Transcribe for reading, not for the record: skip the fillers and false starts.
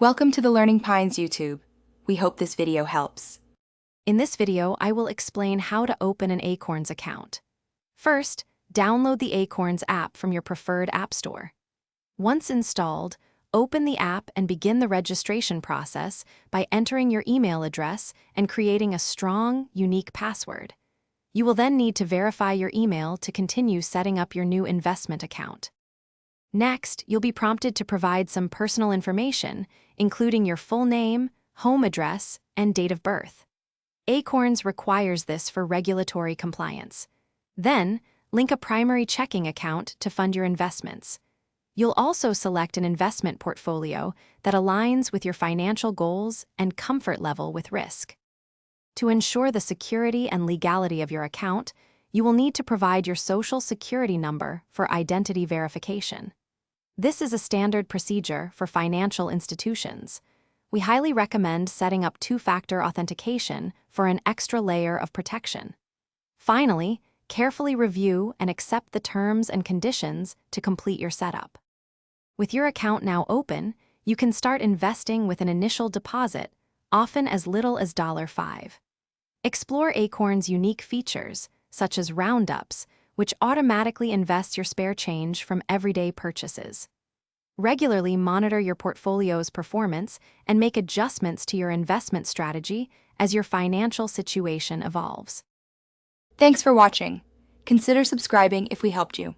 Welcome to the Learning Pines YouTube. We hope this video helps. In this video, I will explain how to open an Acorns account. First, download the Acorns app from your preferred app store. Once installed, open the app and begin the registration process by entering your email address and creating a strong, unique password. You will then need to verify your email to continue setting up your new investment account. Next, you'll be prompted to provide some personal information, including your full name, home address, and date of birth. Acorns requires this for regulatory compliance. Then, link a primary checking account to fund your investments. You'll also select an investment portfolio that aligns with your financial goals and comfort level with risk. To ensure the security and legality of your account, you will need to provide your Social Security number for identity verification. This is a standard procedure for financial institutions. We highly recommend setting up two-factor authentication for an extra layer of protection. Finally, carefully review and accept the terms and conditions to complete your setup. With your account now open, you can start investing with an initial deposit, often as little as $5. Explore Acorns' unique features, such as roundups, which automatically invest your spare change from everyday purchases. Regularly monitor your portfolio's performance and make adjustments to your investment strategy as your financial situation evolves. Thanks for watching. Consider subscribing if we helped you.